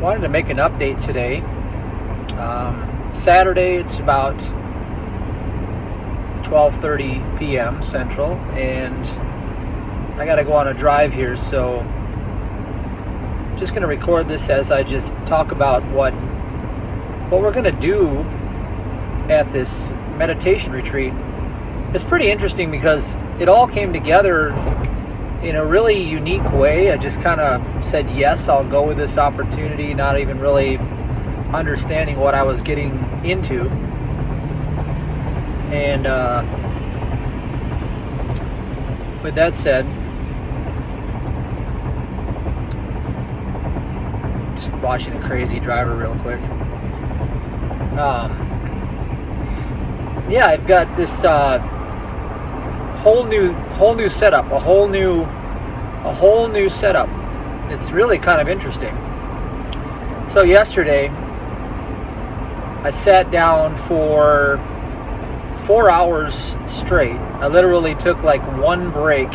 wanted to make an update today. Saturday, it's about 12:30 p.m. Central, and I got to go on a drive here, so just going to record this as I just talk about what we're going to do at this meditation retreat. It's pretty interesting because it all came together in a really unique way. I just kind of said, yes, I'll go with this opportunity, not even really understanding what I was getting into. And with that said, just watching a crazy driver real quick. Yeah, I've got this whole new setup, a whole new setup. It's really kind of interesting. So yesterday, I sat down for 4 hours straight. I literally took like one break,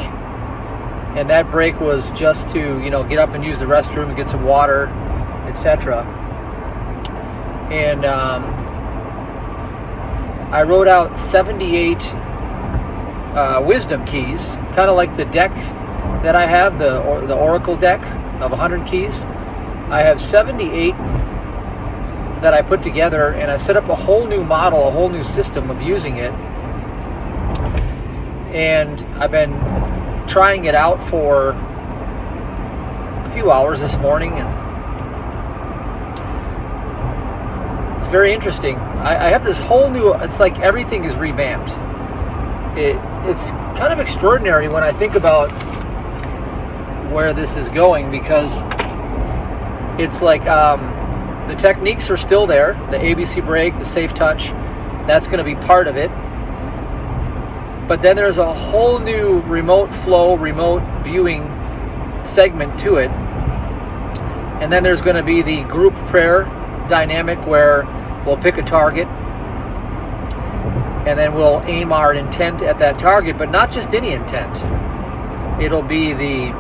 and that break was just to, get up and use the restroom and get some water, etc. And I wrote out 78 wisdom keys, kind of like the decks that I have, the Oracle deck of 100 keys. I have 78 that I put together, and I set up a whole new model, a whole new system of using it. And I've been trying it out for a few hours this morning, and it's very interesting. I have this whole new, it's like everything is revamped. It's kind of extraordinary when I think about where this is going, because it's like the techniques are still there. The ABC break, the safe touch, that's going to be part of it. But then there's a whole new remote flow, remote viewing segment to it. And then there's going to be the group prayer dynamic where we'll pick a target, and then we'll aim our intent at that target, but not just any intent. It'll be the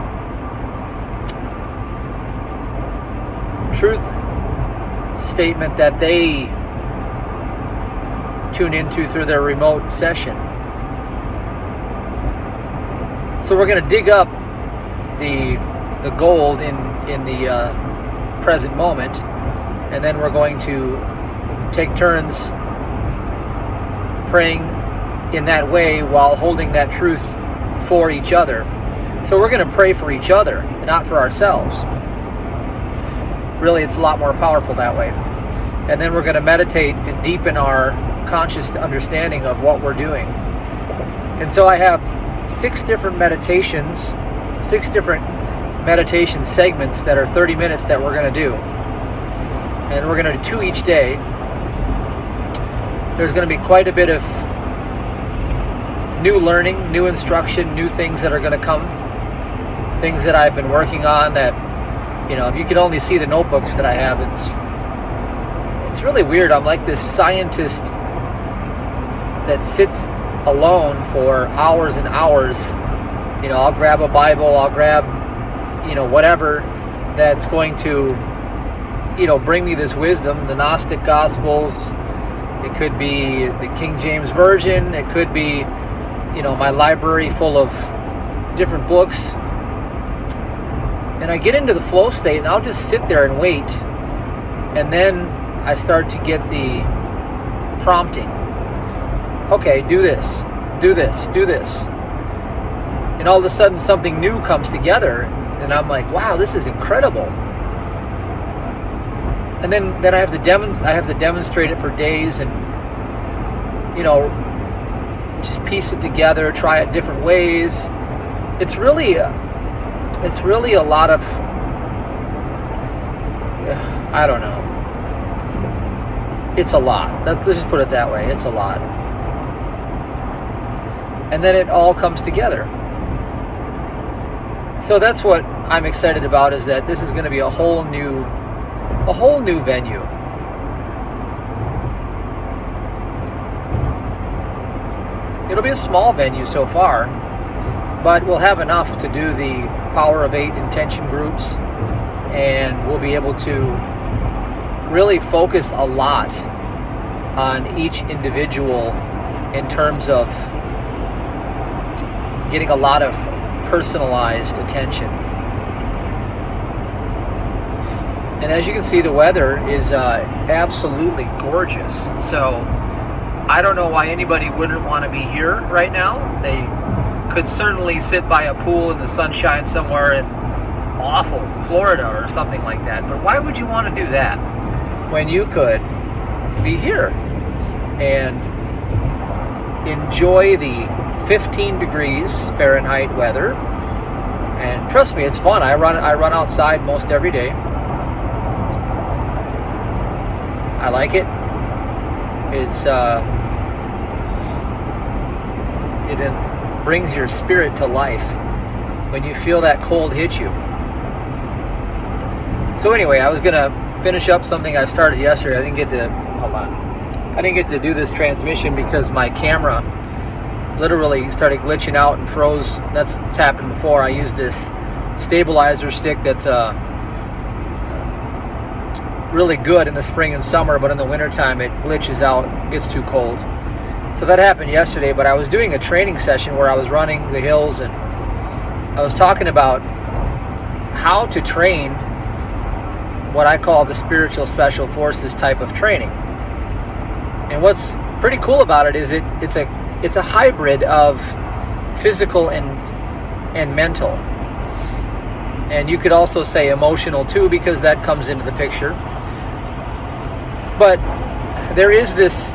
truth statement that they tune into through their remote session. So we're going to dig up the gold in the present moment, and then we're going to take turns praying in that way while holding that truth for each other. So we're going to pray for each other, not for ourselves. Really, it's a lot more powerful that way. And then we're going to meditate and deepen our conscious understanding of what we're doing. And so I have 6 different meditation segments that are 30 minutes that we're going to do. And we're going to do 2 each day. There's going to be quite a bit of new learning, new instruction, new things that are going to come. Things that I've been working on that, if you could only see the notebooks that I have, it's really weird. I'm like this scientist that sits alone for hours and hours. I'll grab a Bible, I'll grab, whatever that's going to, bring me this wisdom, the Gnostic Gospels. It could be the King James Version. It could be, my library full of different books. And I get into the flow state, and I'll just sit there and wait. And then I start to get the prompting. Okay, do this, do this, do this. And all of a sudden something new comes together, and I'm like, wow, this is incredible. And then I have to demonstrate it for days, and just piece it together, try it different ways. It's really a lot of, I don't know. It's a lot. Let's just put it that way. It's a lot. And then it all comes together. So that's what I'm excited about, is that this is going to be a whole new venue. It'll be a small venue so far, but we'll have enough to do the Power of 8 intention groups, and we'll be able to really focus a lot on each individual in terms of getting a lot of personalized attention. And as you can see, the weather is absolutely gorgeous. So I don't know why anybody wouldn't want to be here right now. They could certainly sit by a pool in the sunshine somewhere in awful Florida or something like that. But why would you want to do that when you could be here and enjoy the 15 degrees Fahrenheit weather? And trust me, it's fun. I run outside most every day. I like it. It brings your spirit to life when you feel that cold hit you. So anyway, I was gonna finish up something I started yesterday. I didn't get to do this transmission because my camera literally started glitching out and froze. That's happened before. I used this stabilizer stick that's really good in the spring and summer, but in the wintertime it glitches out, gets too cold. So that happened yesterday, but I was doing a training session where I was running the hills, and I was talking about how to train what I call the spiritual special forces type of training. And what's pretty cool about it is it's a hybrid of physical and mental. And you could also say emotional too, because that comes into the picture. But there is this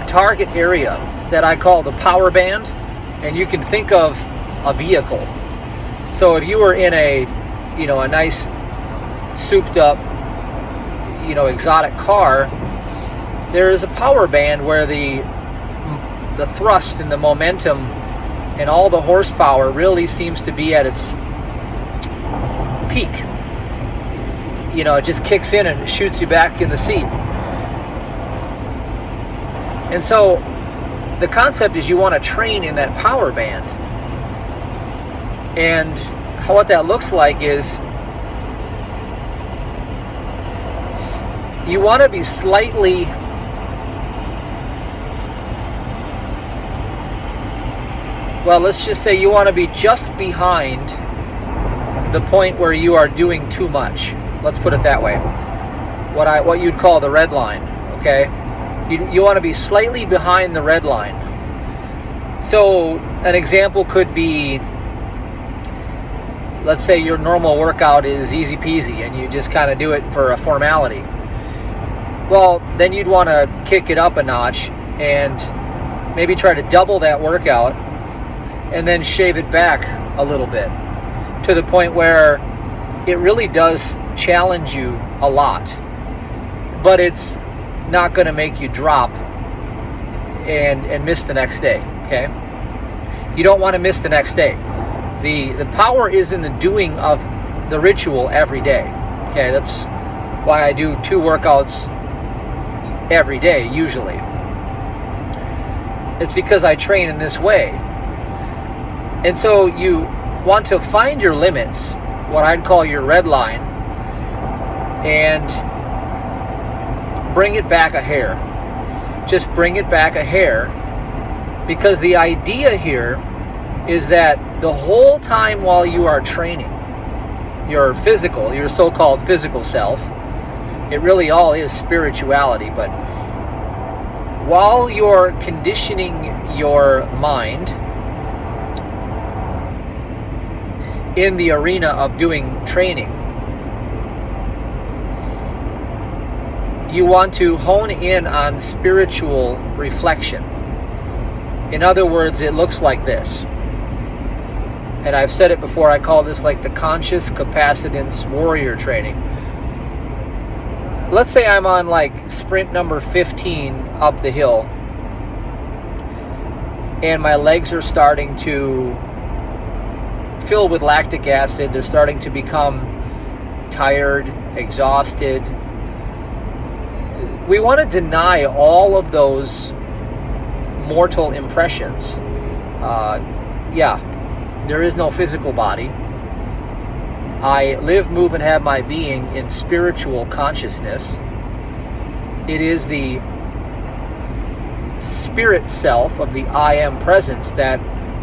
target area that I call the power band, and you can think of a vehicle. So if you were in a nice souped up, exotic car, there is a power band where the thrust and the momentum and all the horsepower really seems to be at its peak. It just kicks in and it shoots you back in the seat. And so the concept is you want to train in that power band. And what that looks like is you want to be slightly let's just say you want to be just behind the point where you are doing too much. Let's put it that way. What you'd call the red line, okay? You want to be slightly behind the red line. So an example could be, let's say your normal workout is easy peasy and you just kind of do it for a formality. Well, then you'd want to kick it up a notch and maybe try to double that workout and then shave it back a little bit to the point where it really does challenge you a lot, but it's not going to make you drop and miss the next day, okay? You don't want to miss the next day. The power is in the doing of the ritual every day, okay? That's why I do 2 workouts every day, usually. It's because I train in this way. And so you want to find your limits, what I'd call your red line, and bring it back a hair. Just bring it back a hair, because the idea here is that the whole time while you are training your so-called physical self, it really all is spirituality, but while you're conditioning your mind in the arena of doing training, you want to hone in on spiritual reflection. In other words, it looks like this. And I've said it before, I call this like the conscious capacitance warrior training. Let's say I'm on like sprint number 15 up the hill, and my legs are starting to fill with lactic acid. They're starting to become tired, exhausted. We want to deny all of those mortal impressions. There is no physical body. I live, move, and have my being in spiritual consciousness. It is the spirit self of the I am presence that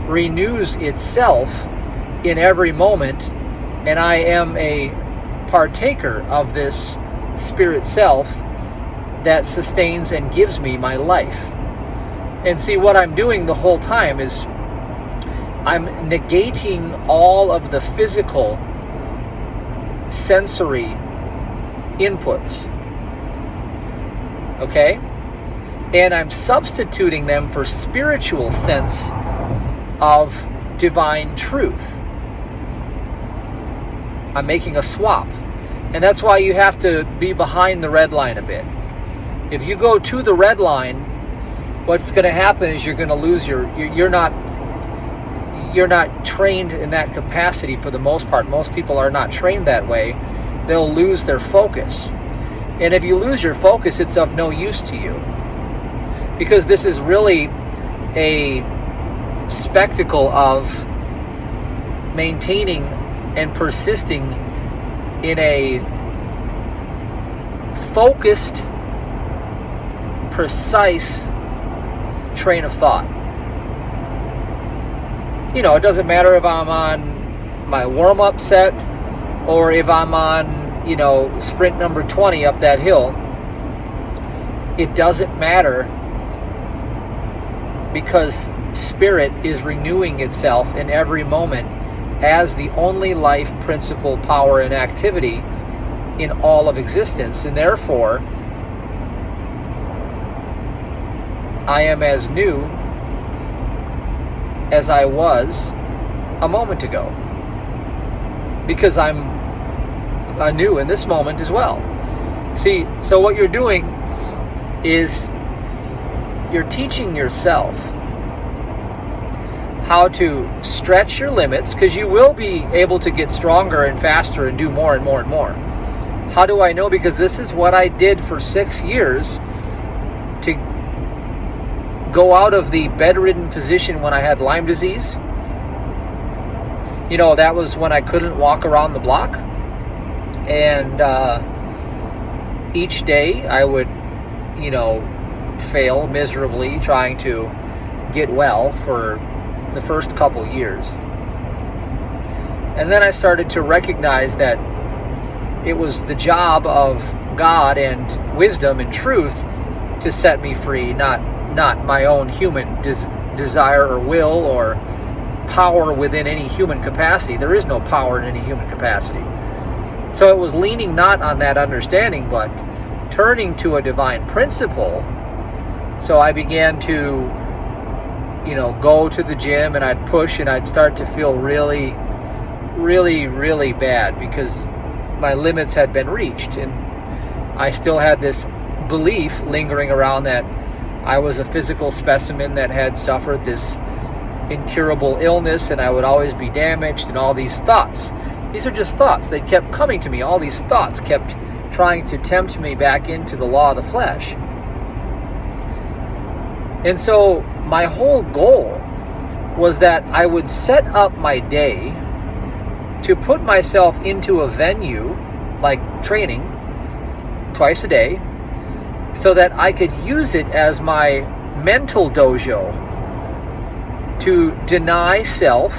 renews itself in every moment, and I am a partaker of this spirit self that sustains and gives me my life. And see, what I'm doing the whole time is I'm negating all of the physical sensory inputs, okay? And I'm substituting them for spiritual sense of divine truth. I'm making a swap. And that's why you have to be behind the red line a bit. If you go to the red line, what's going to happen is you're going to lose you're not trained in that capacity for the most part. Most people are not trained that way. They'll lose their focus. And if you lose your focus, it's of no use to you. Because this is really a spectacle of maintaining and persisting in a focused, precise train of thought. You know, it doesn't matter if I'm on my warm-up set or if I'm on, you know, sprint number 20 up that hill. It doesn't matter, because spirit is renewing itself in every moment as the only life, principle, power, and activity in all of existence. And therefore, I am as new as I was a moment ago, because I'm anew in this moment as well. See, so what you're doing is you're teaching yourself how to stretch your limits, because you will be able to get stronger and faster and do more and more and more. How do I know? Because this is what I did for 6 years to go out of the bedridden position when I had Lyme disease. You know, that was when I couldn't walk around the block. And each day I would, you know, fail miserably trying to get well for the first couple years. And then I started to recognize that it was the job of God and wisdom and truth to set me free, not my own human desire or will or power within any human capacity. There is no power in any human capacity. So it was leaning not on that understanding, but turning to a divine principle. So I began to, you know, go to the gym, and I'd push, and I'd start to feel really, really, really bad because my limits had been reached. And I still had this belief lingering around that I was a physical specimen that had suffered this incurable illness, and I would always be damaged, and all these thoughts. These are just thoughts. They kept coming to me. All these thoughts kept trying to tempt me back into the law of the flesh. And so my whole goal was that I would set up my day to put myself into a venue, like training, twice a day, so that I could use it as my mental dojo to deny self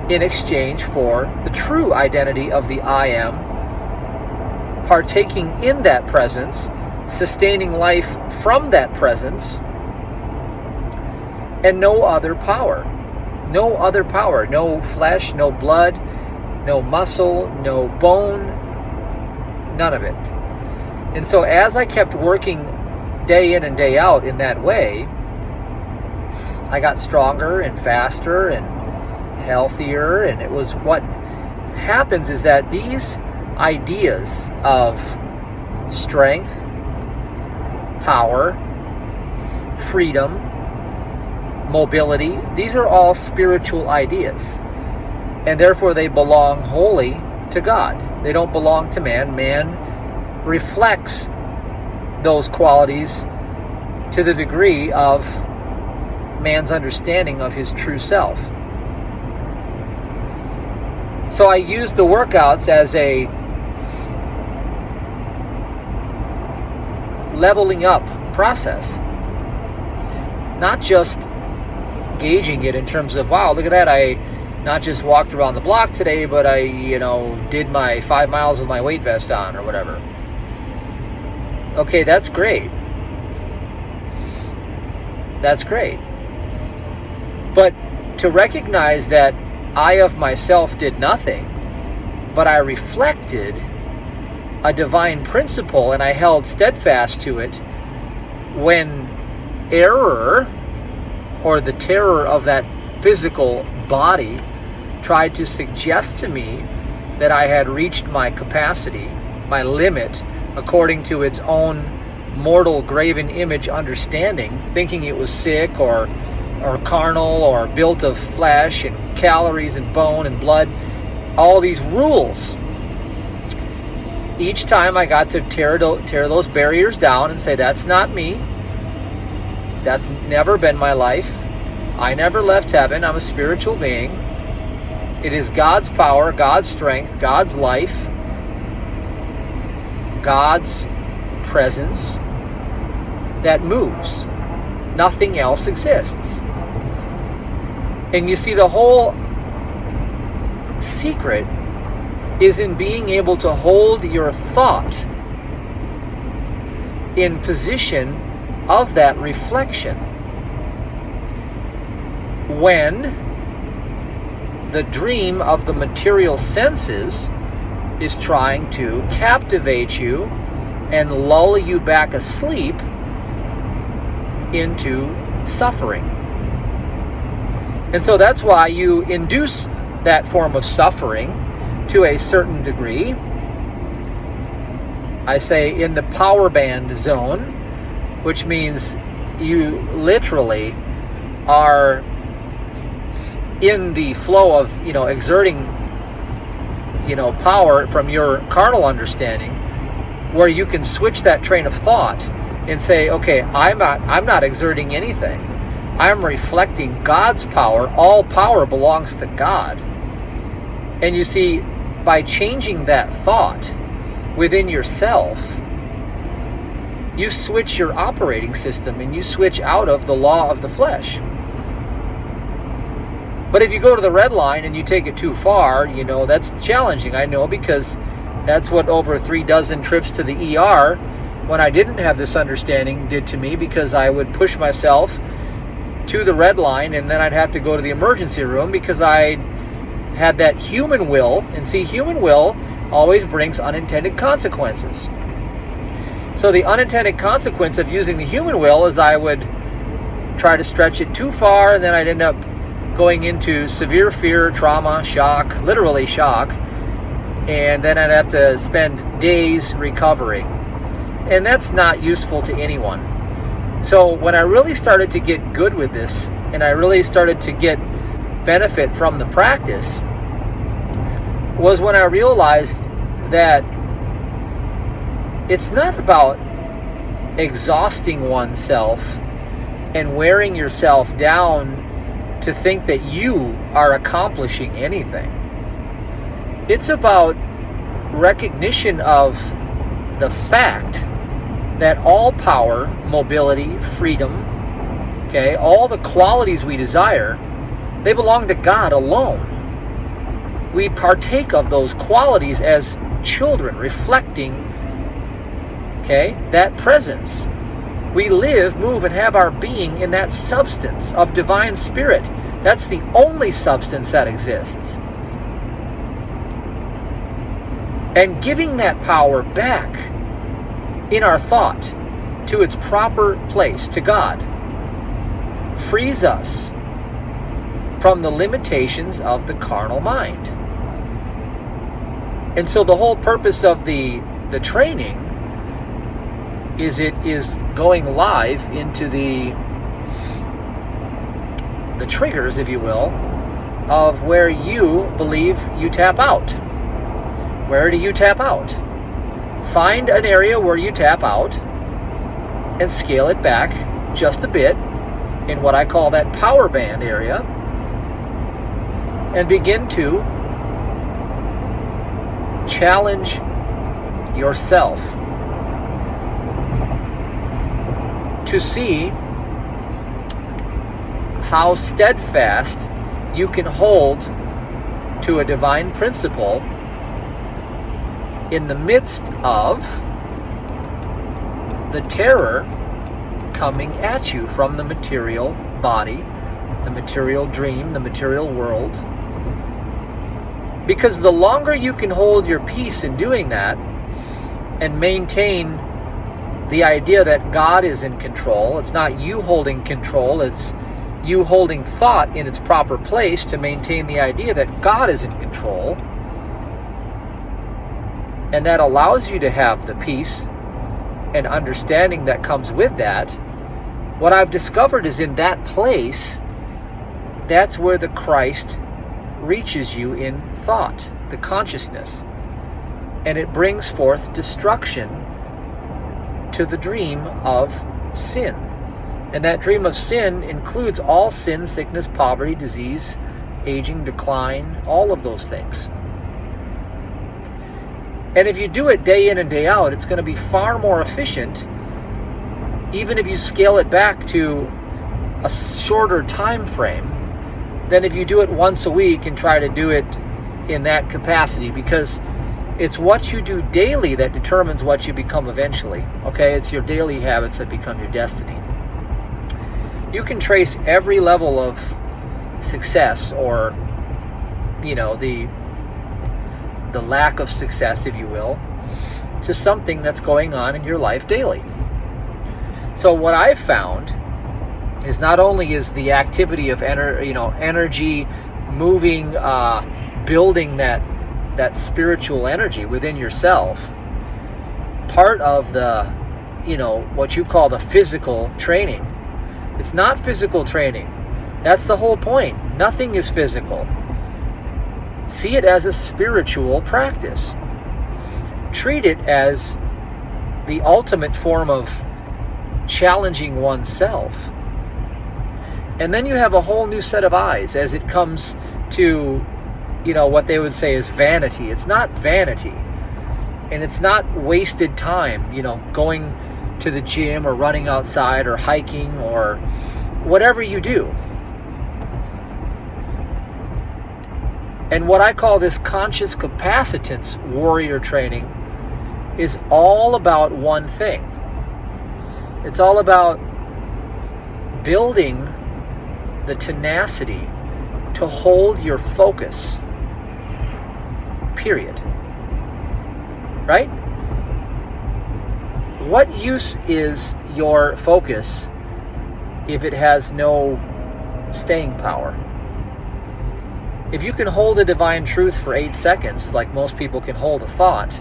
in exchange for the true identity of the I am, partaking in that presence, sustaining life from that presence, and no other power. No other power. No flesh, no blood, no muscle, no bone, none of it. And so as I kept working day in and day out in that way, I got stronger and faster and healthier. And it was, what happens is that these ideas of strength, power, freedom, mobility, these are all spiritual ideas, and therefore they belong wholly to God. They don't belong to man. Man reflects those qualities to the degree of man's understanding of his true self. So I used the workouts as a leveling up process. Not just gauging it in terms of, wow, look at that, I not just walked around the block today, but I, did my 5 miles with my weight vest on or whatever. Okay, that's great. That's great. But to recognize that I of myself did nothing, but I reflected a divine principle and I held steadfast to it when error or the terror of that physical body tried to suggest to me that I had reached my capacity, my limit, according to its own mortal graven image understanding, thinking it was sick or carnal or built of flesh and calories and bone and blood, all these rules. Each time I got to tear those barriers down and say, that's not me. That's never been my life. I never left heaven. I'm a spiritual being. It is God's power, God's strength, God's life, God's presence that moves. Nothing else exists. And you see, the whole secret is in being able to hold your thought in position of that reflection when the dream of the material senses is trying to captivate you and lull you back asleep into suffering. And so that's why you induce that form of suffering to a certain degree. I say in the power band zone, which means you literally are in the flow of, exerting, power from your carnal understanding, where you can switch that train of thought and say, okay, I'm not exerting anything. I'm reflecting God's power. All power belongs to God. And you see, by changing that thought within yourself, you switch your operating system and you switch out of the law of the flesh. But if you go to the red line and you take it too far, that's challenging, I know, because that's what over 36 trips to the ER when I didn't have this understanding did to me, because I would push myself to the red line and then I'd have to go to the emergency room because I had that human will. And see, human will always brings unintended consequences. So the unintended consequence of using the human will is I would try to stretch it too far, and then I'd end up going into severe fear, trauma, shock, literally shock, and then I'd have to spend days recovering. And that's not useful to anyone. So when I really started to get good with this, and I really started to get benefit from the practice, was when I realized that it's not about exhausting oneself and wearing yourself down to think that you are accomplishing anything. It's about recognition of the fact that all power, mobility, freedom, all the qualities we desire, they belong to God alone. We partake of those qualities as children, reflecting that presence. We live, move, and have our being in that substance of divine spirit. That's the only substance that exists. And giving that power back in our thought to its proper place, to God, frees us from the limitations of the carnal mind. And so the whole purpose of the training is it is going live into the triggers, if you will, of where you believe you tap out. Where do you tap out? Find an area where you tap out and scale it back just a bit in what I call that power band area, and begin to challenge yourself to see how steadfast you can hold to a divine principle in the midst of the terror coming at you from the material body, the material dream, the material world. Because the longer you can hold your peace in doing that and maintain the idea that God is in control, it's not you holding control, it's you holding thought in its proper place to maintain the idea that God is in control, and that allows you to have the peace and understanding that comes with that. What I've discovered is in that place, that's where the Christ reaches you in thought, the consciousness, and it brings forth destruction to the dream of sin. And that dream of sin includes all sin, sickness, poverty, disease, aging, decline, all of those things. And if you do it day in and day out, it's going to be far more efficient, even if you scale it back to a shorter time frame, than if you do it once a week and try to do it in that capacity, because it's what you do daily that determines what you become eventually. Okay, it's your daily habits that become your destiny. You can trace every level of success, or the lack of success, if you will, to something that's going on in your life daily. So what I've found is not only is the activity of energy moving, building that spiritual energy within yourself, part of the, what you call the physical training. It's not physical training. That's the whole point. Nothing is physical. See it as a spiritual practice. Treat it as the ultimate form of challenging oneself. And then you have a whole new set of eyes as it comes to, what they would say is vanity. It's not vanity. And it's not wasted time, going to the gym or running outside or hiking or whatever you do. And what I call this conscious capacitance warrior training is all about one thing. It's all about building the tenacity to hold your focus. Period. Right? What use is your focus if it has no staying power? If you can hold a divine truth for 8 seconds, like most people can hold a thought,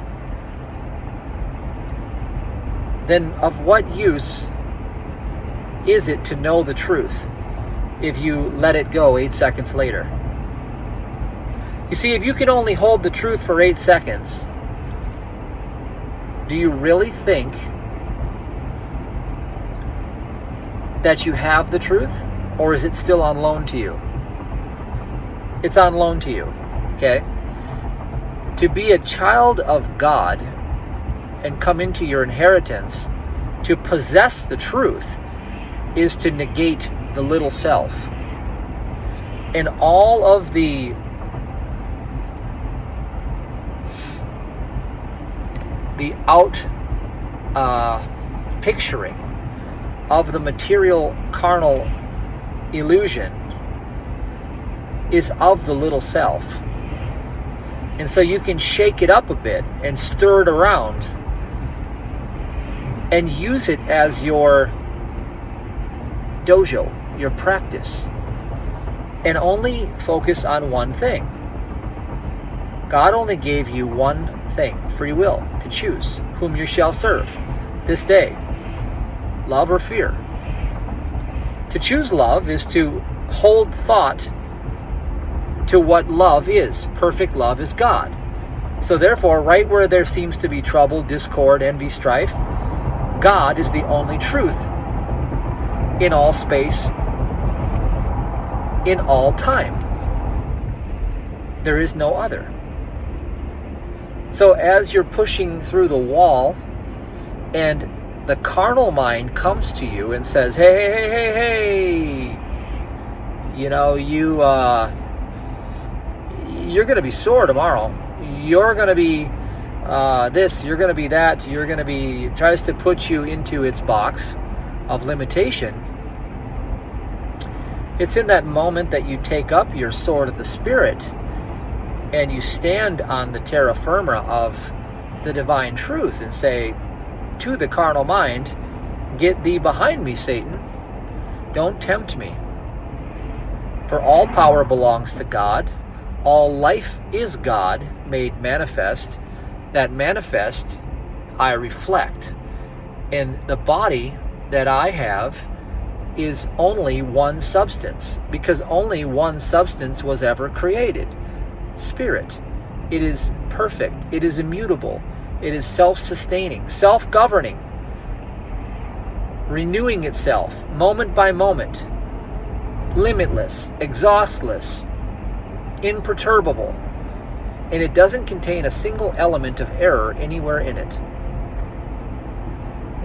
then of what use is it to know the truth if you let it go 8 seconds later? You see, if you can only hold the truth for 8 seconds, do you really think that you have the truth, or is it still on loan to you? It's on loan to you, okay? To be a child of God and come into your inheritance, to possess the truth, is to negate the little self. And all of the picturing of the material carnal illusion is of the little self. And so you can shake it up a bit and stir it around and use it as your dojo, your practice, and only focus on one thing. God only gave you one thing, free will, to choose whom you shall serve this day, love or fear. To choose love is to hold thought to what love is. Perfect love is God. So therefore, right where there seems to be trouble, discord, envy, strife, God is the only truth in all space, in all time. There is no other. So as you're pushing through the wall and the carnal mind comes to you and says, hey, you know, you're going to be sore tomorrow. You're going to be this, you're going to be that, you're going to be, tries to put you into its box of limitation. It's in that moment that you take up your sword of the Spirit and you stand on the terra firma of the divine truth and say to the carnal mind, get thee behind me, Satan. Don't tempt me. For all power belongs to God. All life is God made manifest. That manifest I reflect. And the body that I have is only one substance, because only one substance was ever created. Spirit. It is perfect. It is immutable. It is self-sustaining, self-governing, renewing itself moment by moment, limitless, exhaustless, imperturbable, and it doesn't contain a single element of error anywhere in it.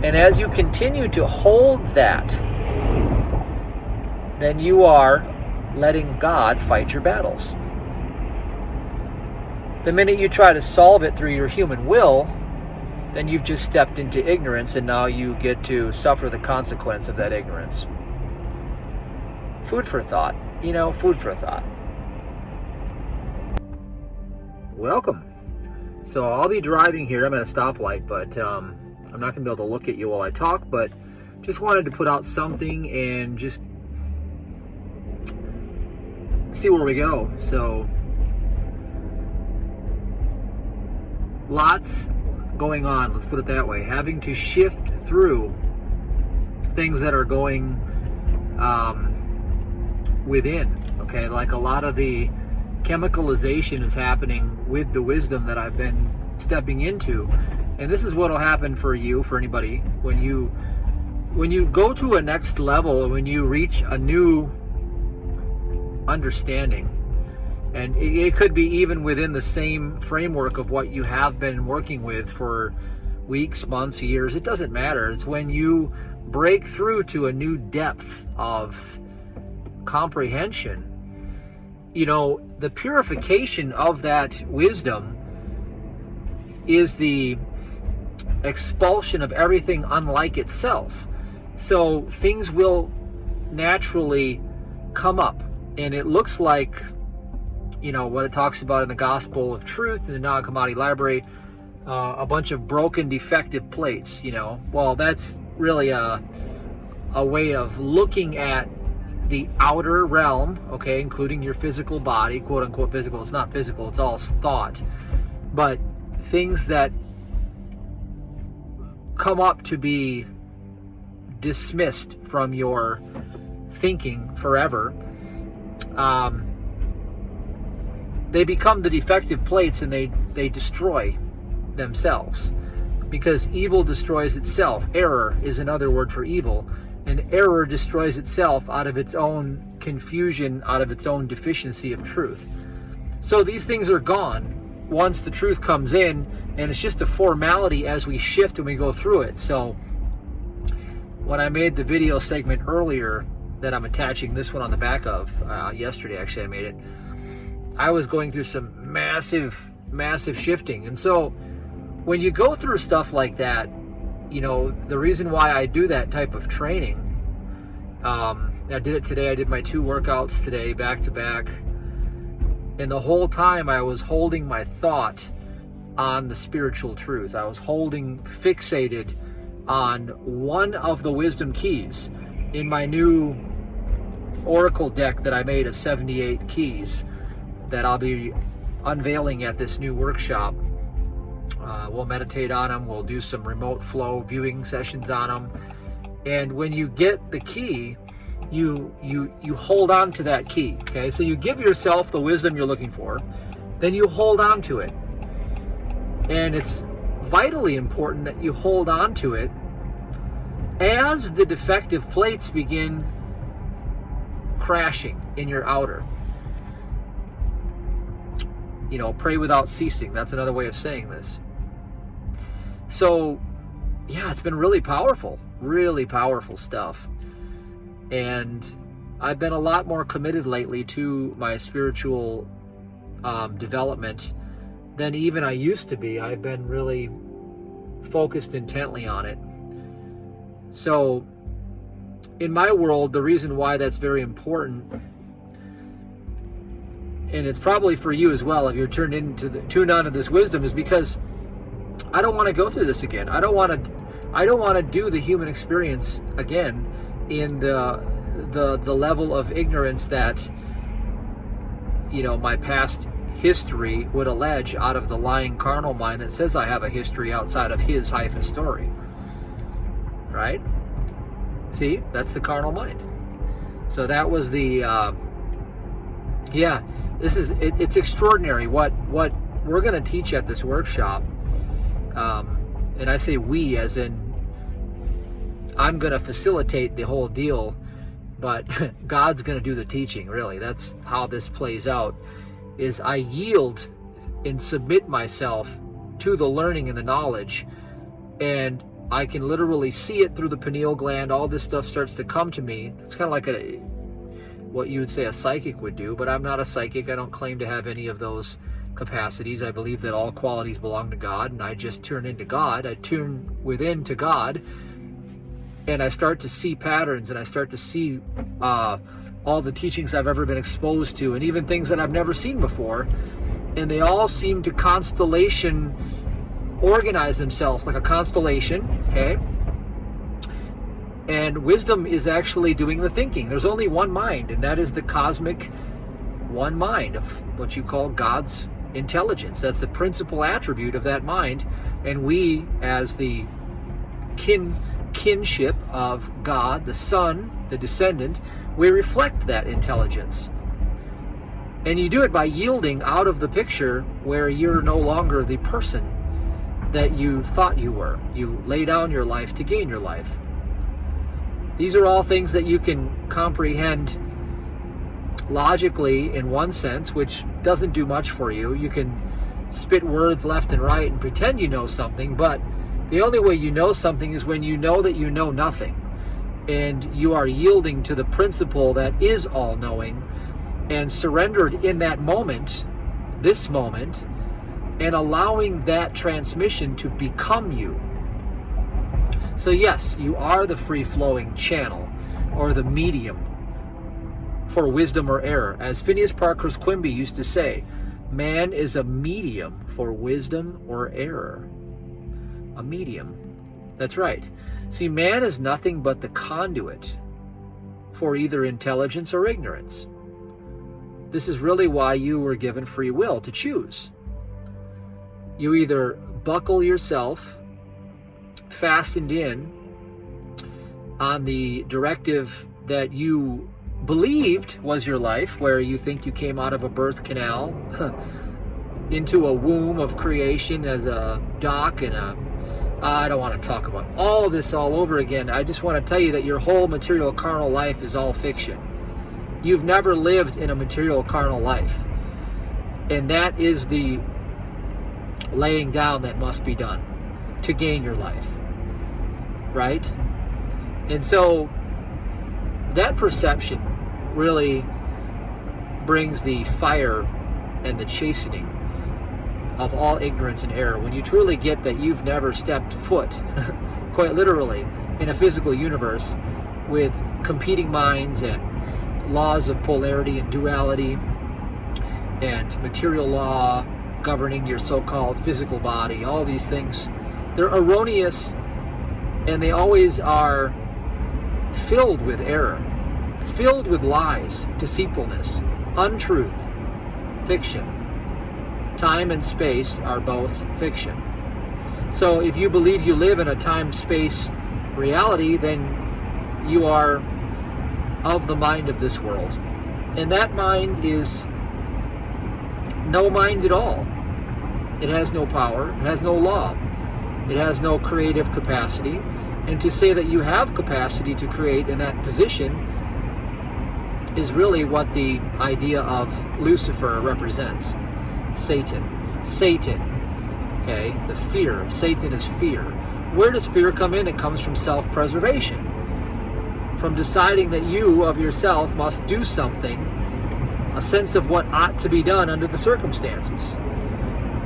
And as you continue to hold that, then you are letting God fight your battles. The minute you try to solve it through your human will, then you've just stepped into ignorance, and now you get to suffer the consequence of that ignorance. Food for thought. You know, food for thought. Welcome. So I'll be driving here. I'm at a stoplight, but I'm not going to be able to look at you while I talk, but just wanted to put out something and just see where we go. So lots going on, let's put it that way. Having to shift through things that are going within, okay? Like a lot of the chemicalization is happening with the wisdom that I've been stepping into. And this is what will happen for you, for anybody, when you go to a next level, when you reach a new understanding. And it could be even within the same framework of what you have been working with for weeks, months, years. It doesn't matter. It's when you break through to a new depth of comprehension. You know, the purification of that wisdom is the expulsion of everything unlike itself. So things will naturally come up. And it looks like, you know, what it talks about in the Gospel of Truth in the Non-Commodity Library, a bunch of broken, defective plates, you know. Well, that's really a way of looking at the outer realm, okay, including your physical body, quote unquote physical. It's not physical, it's all thought. But things that come up to be dismissed from your thinking forever, they become the defective plates, and they destroy themselves, because evil destroys itself. Error is another word for evil, and error destroys itself out of its own confusion, out of its own deficiency of truth. So these things are gone once the truth comes in, and it's just a formality as we shift and we go through it. So when I made the video segment earlier that I'm attaching this one on the back of, yesterday actually I made it, I was going through some massive shifting. And so when you go through stuff like that, you know, the reason why I do that type of training, I did it today. I did my 2 workouts today, back to back. And the whole time I was holding my thought on the spiritual truth. I was fixated on one of the wisdom keys in my new oracle deck that I made of 78 keys that I'll be unveiling at this new workshop. We'll meditate on them. We'll do some remote flow viewing sessions on them. And when you get the key, you hold on to that key. Okay, so you give yourself the wisdom you're looking for, then you hold on to it. And it's vitally important that you hold on to it as the defective plates begin crashing in your outer. You know, pray without ceasing. That's another way of saying this. So yeah, it's been really powerful stuff. And I've been a lot more committed lately to my spiritual development than even I used to be. I've been really focused intently on it. So in my world, the reason why that's very important, and it's probably for you as well if you're tuned on to this wisdom, is because I don't want to go through this again. I don't want to do the human experience again in the level of ignorance that, you know, my past history would allege out of the lying carnal mind that says I have a history outside of his hyphen story. Right? See, that's the carnal mind. So that was the it's extraordinary what we're going to teach at this workshop. And I say we as in I'm going to facilitate the whole deal, but God's going to do the teaching, really. That's how this plays out, is I yield and submit myself to the learning and the knowledge, and I can literally see it through the pineal gland. All this stuff starts to come to me. It's kind of like what you would say a psychic would do, but I'm not a psychic. I don't claim to have any of those capacities. I believe that all qualities belong to God, and I just turn into God. I turn within to God, and I start to see patterns, and I start to see all the teachings I've ever been exposed to, and even things that I've never seen before, and they all seem to constellation organize themselves like a constellation, okay? And wisdom is actually doing the thinking. There's only one mind, and that is the cosmic one mind of what you call God's intelligence. That's the principal attribute of that mind, and we, as the kinship of God, the Son, the descendant, we reflect that intelligence. And you do it by yielding out of the picture where you're no longer the person that you thought you were. You lay down your life to gain your life. These are all things that you can comprehend logically in one sense, which doesn't do much for you. You can spit words left and right and pretend you know something, but the only way you know something is when you know that you know nothing, and you are yielding to the principle that is all-knowing and surrendered in that moment, this moment, and allowing that transmission to become you. So yes, you are the free-flowing channel or the medium for wisdom or error. As Phineas Parkhurst Quimby used to say, man is a medium for wisdom or error. A medium. That's right. See, man is nothing but the conduit for either intelligence or ignorance. This is really why you were given free will to choose. You either buckle yourself fastened in on the directive that you believed was your life, where you think you came out of a birth canal into a womb of creation as a doc and I don't want to talk about all of this all over again. I just want to tell you that your whole material carnal life is all fiction. You've never lived in a material carnal life, and that is the laying down that must be done to gain your life, right? And so that perception really brings the fire and the chastening of all ignorance and error. When you truly get that you've never stepped foot, quite literally, in a physical universe with competing minds and laws of polarity and duality and material law governing your so-called physical body, all these things, they're erroneous, and they always are filled with error, filled with lies, deceitfulness, untruth, fiction. Time and space are both fiction. So if you believe you live in a time-space reality, then you are of the mind of this world. And that mind is no mind at all. It has no power, it has no law, it has no creative capacity. And to say that you have capacity to create in that position is really what the idea of Lucifer represents. Satan, okay, the fear. Satan is fear. where does fear come in? It comes from self-preservation. From deciding that you of yourself must do something, a sense of what ought to be done under the circumstances,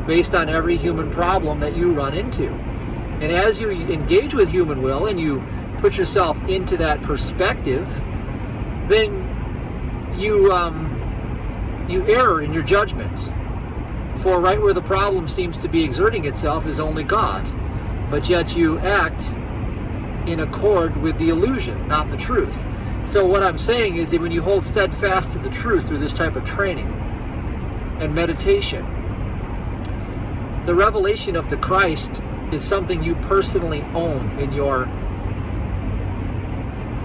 based on every human problem that you run into. And as you engage with human will and you put yourself into that perspective, then you err in your judgment. For right where the problem seems to be exerting itself is only God, but yet you act in accord with the illusion, not the truth. So what I'm saying is that when you hold steadfast to the truth through this type of training and meditation, the revelation of the Christ is something you personally own in your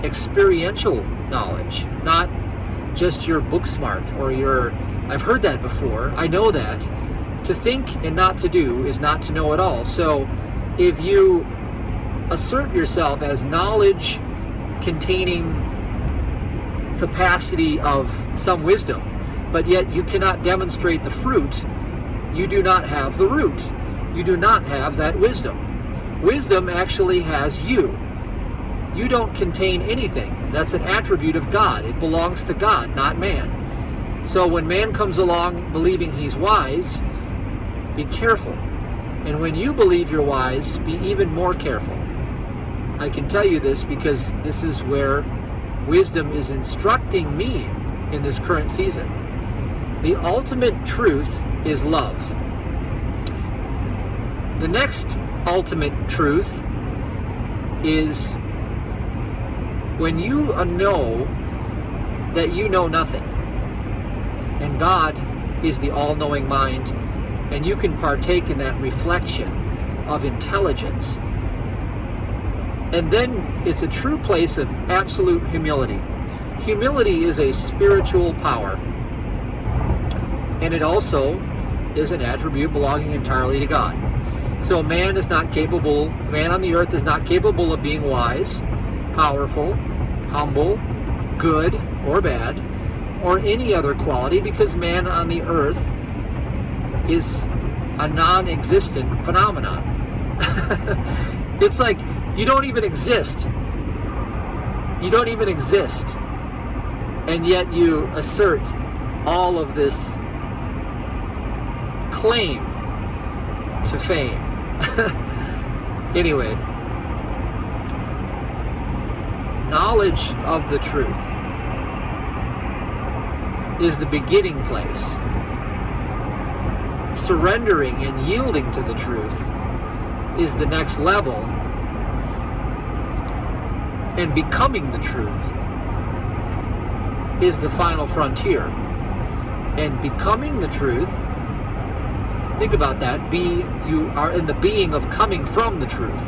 experiential knowledge, not just your book smart or your, I've heard that before, I know that. To think and not to do is not to know at all. So if you assert yourself as knowledge containing capacity of some wisdom, but yet you cannot demonstrate the fruit, you do not have the root. You do not have that wisdom. Wisdom actually has you. You don't contain anything. That's an attribute of God. It belongs to God, not man. So when man comes along believing he's wise, be careful. And when you believe you're wise, be even more careful. I can tell you this because this is where wisdom is instructing me in this current season. The ultimate truth is love. The next ultimate truth is when you know that you know nothing, and God is the all-knowing mind, and you can partake in that reflection of intelligence. And then it's a true place of absolute humility. Humility is a spiritual power, and it also is an attribute belonging entirely to God. So man on the earth is not capable of being wise, powerful, humble, good, or bad, or any other quality, because man on the earth is a non-existent phenomenon. It's like you don't even exist. You don't even exist. And yet you assert all of this claim to fame. Anyway, knowledge of the truth is the beginning place. Surrendering and yielding to the truth is the next level. And becoming the truth is the final frontier. And becoming the truth, think about that, you are in the being of coming from the truth.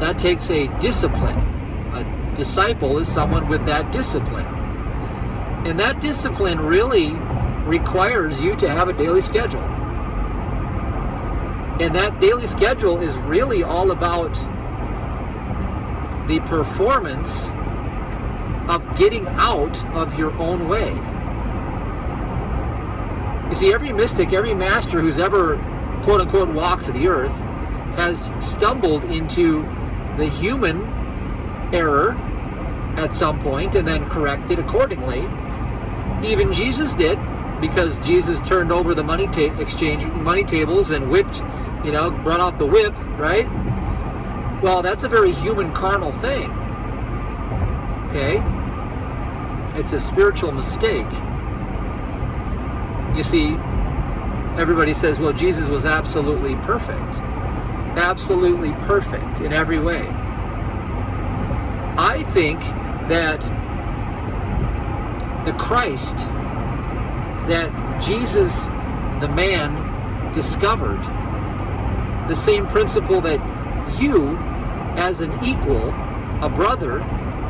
That takes a discipline. A disciple is someone with that discipline. And that discipline really requires you to have a daily schedule. And that daily schedule is really all about the performance of getting out of your own way. You see, every mystic, every master who's ever, quote unquote, walked the earth has stumbled into the human error at some point and then corrected accordingly. Even Jesus did, because Jesus turned over the money tables and whipped, brought out the whip, right? Well, that's a very human, carnal thing. Okay? It's a spiritual mistake. You see, everybody says, well, Jesus was absolutely perfect. Absolutely perfect in every way. I think that the Christ that Jesus, the man, discovered, the same principle that you, as an equal, a brother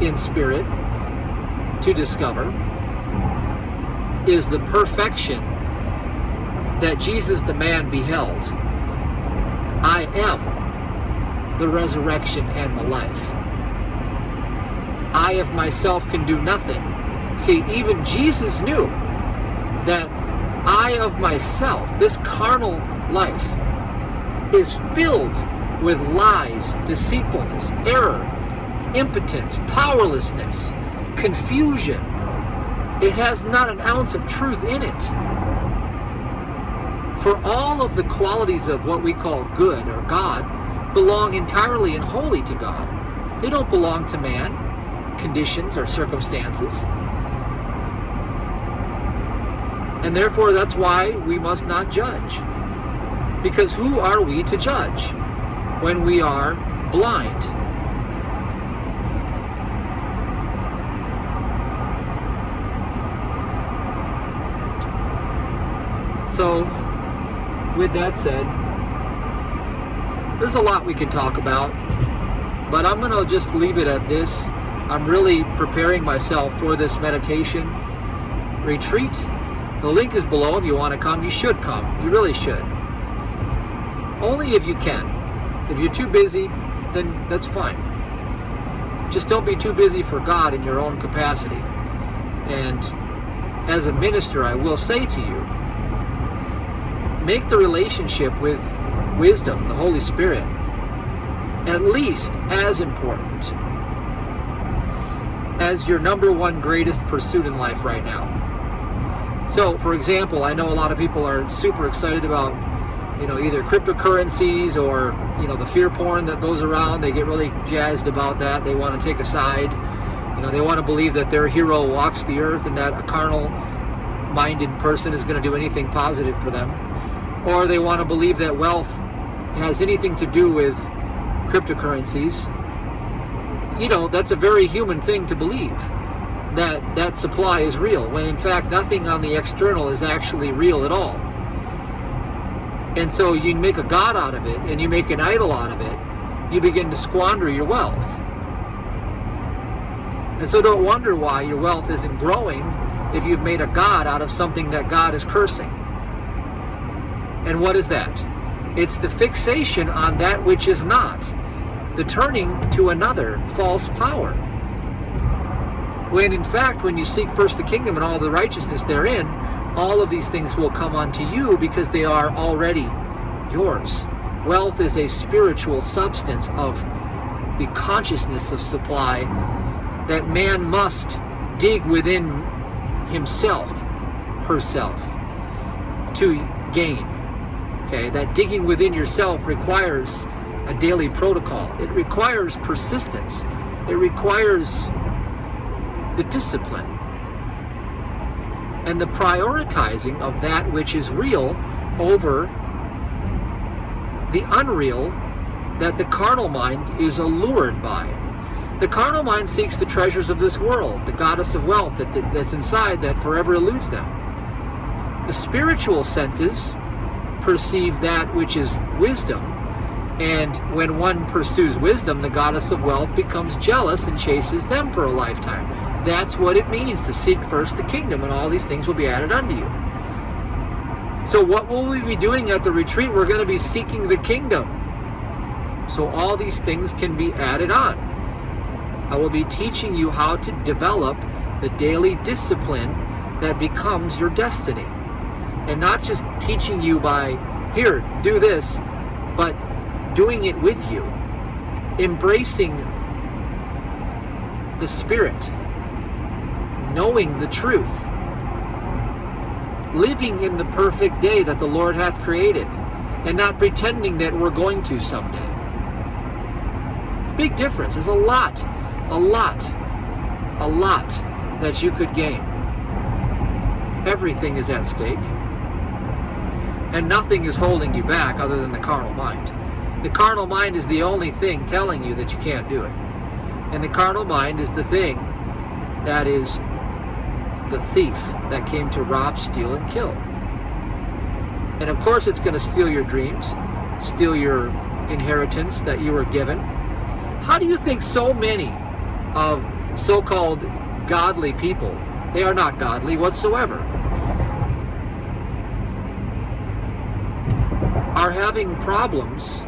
in spirit, to discover, is the perfection that Jesus the man beheld. I am the resurrection and the life. I of myself can do nothing. See, even Jesus knew that I of myself, this carnal life, is filled with lies, deceitfulness, error, impotence, powerlessness, confusion. It has not an ounce of truth in it. For all of the qualities of what we call good or God belong entirely and wholly to God. They don't belong to man, conditions, or circumstances. And therefore, that's why we must not judge. Because who are we to judge when we are blind? So, with that said, there's a lot we can talk about, but I'm going to just leave it at this. I'm really preparing myself for this meditation retreat. The link is below. If you want to come, you should come. You really should. Only if you can. If you're too busy, then that's fine. Just don't be too busy for God in your own capacity. And as a minister, I will say to you, make the relationship with wisdom, the Holy Spirit, at least as important as your number one greatest pursuit in life right now. So, for example, I know a lot of people are super excited about, either cryptocurrencies or, the fear porn that goes around. They get really jazzed about that. They want to take a side. They want to believe that their hero walks the earth and that a carnal-minded person is going to do anything positive for them. Or they want to believe that wealth has anything to do with cryptocurrencies. That's a very human thing to believe, that supply is real, when in fact nothing on the external is actually real at all. And so you make a god out of it, and you make an idol out of it, you begin to squander your wealth. And so don't wonder why your wealth isn't growing if you've made a god out of something that God is cursing. And what is that? It's the fixation on that which is not, the turning to another false power. When in fact, when you seek first the kingdom and all the righteousness therein, all of these things will come unto you because they are already yours. Wealth is a spiritual substance of the consciousness of supply that man must dig within himself, herself, to gain. Okay, that digging within yourself requires a daily protocol. It requires persistence. It requires the discipline and the prioritizing of that which is real over the unreal that the carnal mind is allured by. The carnal mind seeks the treasures of this world, the goddess of wealth that's inside that forever eludes them. The spiritual senses perceive that which is wisdom, and when one pursues wisdom, the goddess of wealth becomes jealous and chases them for a lifetime. That's what it means to seek first the kingdom, and all these things will be added unto you. So what will we be doing at the retreat? We're going to be seeking the kingdom, so all these things can be added on. I will be teaching you how to develop the daily discipline that becomes your destiny. And not just teaching you by, here, do this, but doing it with you. Embracing the Spirit. Knowing the truth. Living in the perfect day that the Lord hath created. And not pretending that we're going to someday. It's a big difference. There's a lot that you could gain. Everything is at stake. And nothing is holding you back other than the carnal mind. The carnal mind is the only thing telling you that you can't do it. And the carnal mind is the thing that is the thief that came to rob, steal, and kill. And of course it's going to steal your dreams, steal your inheritance that you were given. How do you think so many of so-called godly people, they are not godly whatsoever, are having problems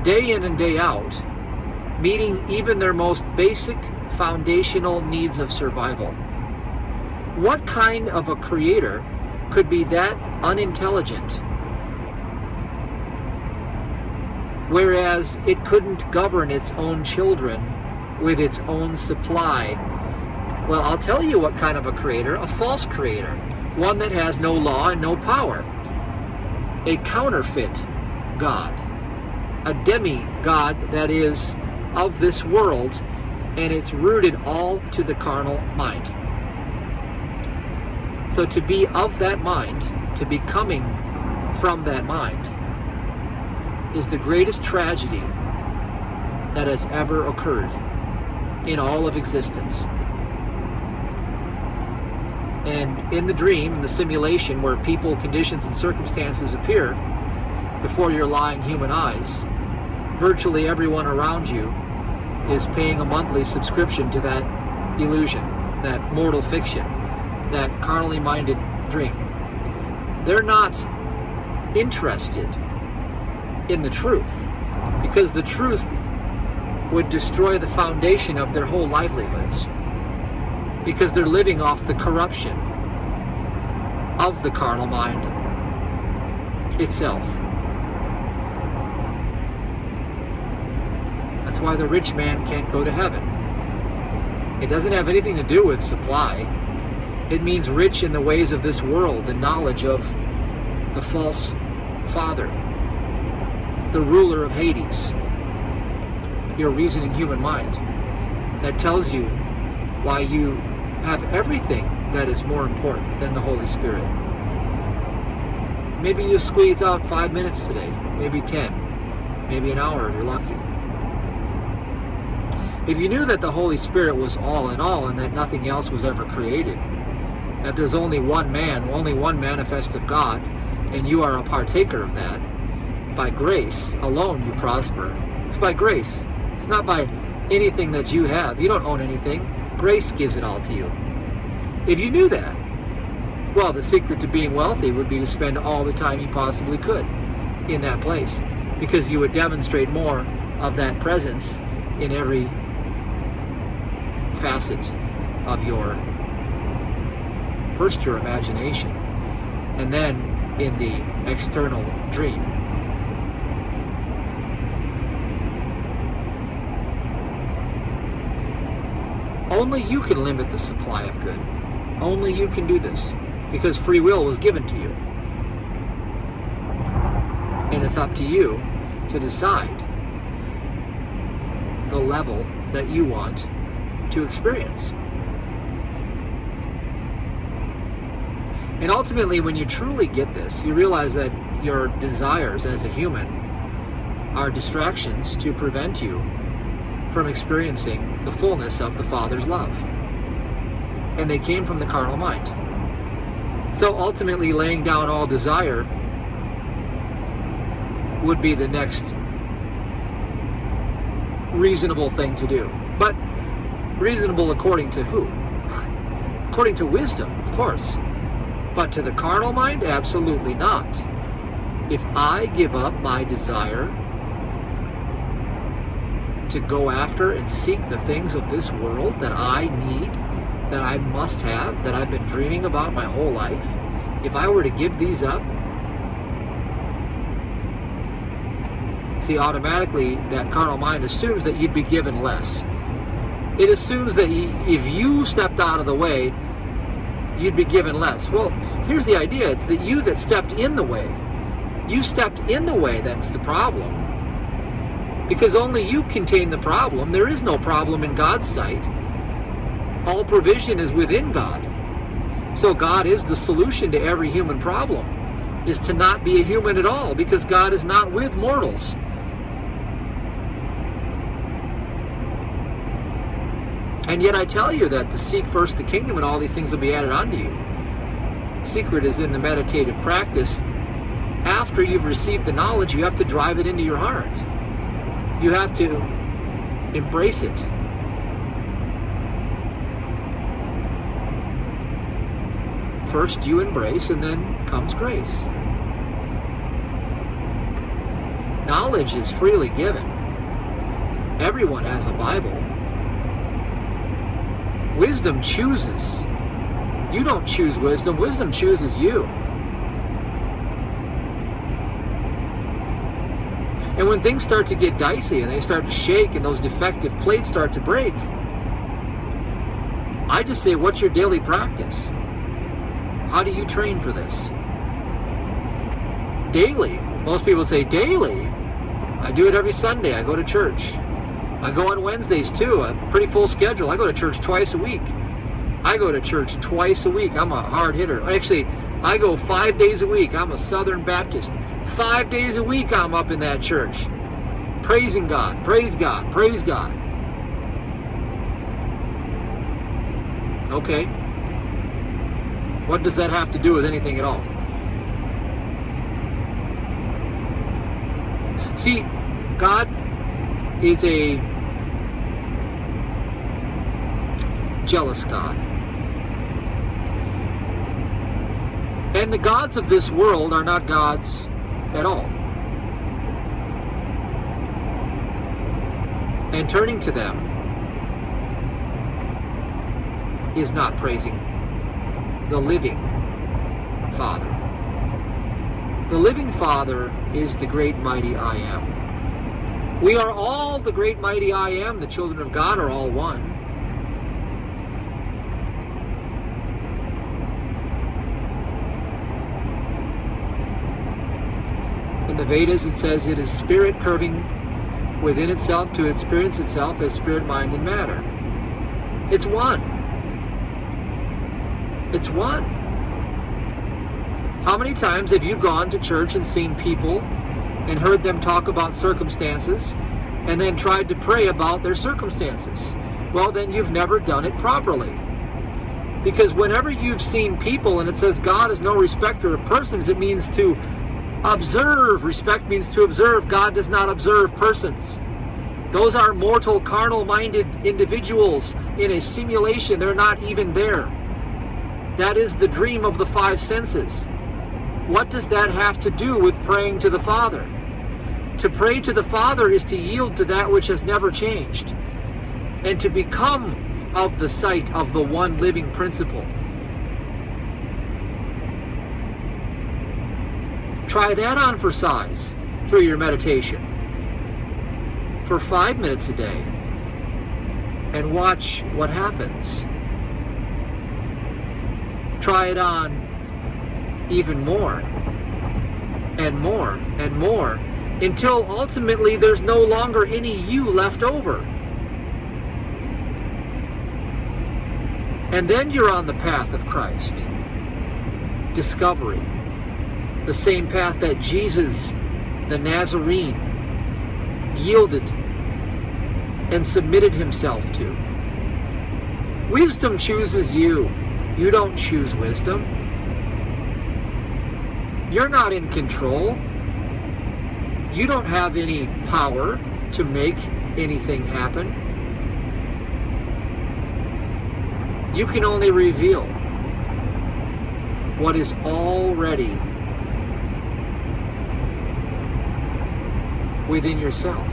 day in and day out meeting even their most basic foundational needs of survival? What kind of a creator could be that unintelligent whereas it couldn't govern its own children with its own supply. Well, I'll tell you what kind of a creator: a false creator, one that has no law and no power, a counterfeit God, a demigod that is of this world, and it's rooted all to the carnal mind. So to be of that mind, to be coming from that mind, is the greatest tragedy that has ever occurred in all of existence. And in the dream, in the simulation where people, conditions, and circumstances appear before your lying human eyes, virtually everyone around you is paying a monthly subscription to that illusion, that mortal fiction, that carnally minded dream. They're not interested in the truth, because the truth would destroy the foundation of their whole livelihoods, because they're living off the corruption of the carnal mind itself. That's why the rich man can't go to heaven. It doesn't have anything to do with supply. It means rich in the ways of this world, the knowledge of the false father, the ruler of Hades, your reasoning human mind, that tells you why you have everything that is more important than the Holy Spirit. Maybe you squeeze out 5 minutes today, maybe 10, maybe an hour if you're lucky. If you knew that the Holy Spirit was all in all and that nothing else was ever created, that there's only one man, only one manifest of God, and you are a partaker of that, by grace alone you prosper. It's by grace. It's not by anything that you have. You don't own anything. Grace gives it all to you. If you knew that, well, the secret to being wealthy would be to spend all the time you possibly could in that place, because you would demonstrate more of that presence in every facet of your imagination, and then in the external dream. Only you can limit the supply of good. Only you can do this, because free will was given to you. And it's up to you to decide the level that you want to experience. And ultimately, when you truly get this, you realize that your desires as a human are distractions to prevent you from experiencing the fullness of the Father's love. And they came from the carnal mind. So ultimately, laying down all desire would be the next reasonable thing to do. But reasonable according to who? According to wisdom, of course. But to the carnal mind, absolutely not. If I give up my desire to go after and seek the things of this world that I need, that I must have, that I've been dreaming about my whole life, if I were to give these up, see, automatically that carnal mind assumes that you'd be given less. It assumes that if you stepped out of the way, you'd be given less. Well, here's the idea. It's that you that stepped in the way. You stepped in the way that's the problem. Because only you contain the problem. There is no problem in God's sight. All provision is within God. So God is the solution to every human problem, is to not be a human at all, because God is not with mortals. And yet I tell you that to seek first the kingdom and all these things will be added unto you. The secret is in the meditative practice. After you've received the knowledge, you have to drive it into your heart. You have to embrace it. First you embrace, and then comes grace. Knowledge is freely given. Everyone has a Bible. Wisdom chooses. You don't choose wisdom. Wisdom chooses you. And when things start to get dicey and they start to shake and those defective plates start to break, I just say, what's your daily practice? How do you train for this? Daily. Most people say daily. I do it every Sunday. I go to church. I go on Wednesdays too. A pretty full schedule. I go to church twice a week. I go to church twice a week. I'm a hard hitter. Actually, I go 5 days a week. I'm a Southern Baptist. 5 days a week I'm up in that church. Praising God. Praise God. Praise God. Okay. What does that have to do with anything at all? See, God is a jealous God. And the gods of this world are not gods at all. And turning to them is not praising the living Father. The living Father is the great mighty I Am. We are all the great mighty I Am. The children of God are all one. In the Vedas it says it is spirit curving within itself to experience itself as spirit, mind, and matter. It's one. It's one. How many times have you gone to church and seen people and heard them talk about circumstances and then tried to pray about their circumstances? Well, then you've never done it properly. Because whenever you've seen people and it says God is no respecter of persons, it means to observe. Respect means to observe. God does not observe persons. Those are mortal, carnal-minded individuals in a simulation. They're not even there. That is the dream of the five senses. What does that have to do with praying to the Father? To pray to the Father is to yield to that which has never changed, and to become of the sight of the one living principle. Try that on for size through your meditation for 5 minutes a day and watch what happens. Try it on even more and more and more until ultimately there's no longer any you left over. And then you're on the path of Christ. Discovery. The same path that Jesus, the Nazarene, yielded and submitted himself to. Wisdom chooses you. You don't choose wisdom. You're not in control. You don't have any power to make anything happen. You can only reveal what is already within yourself.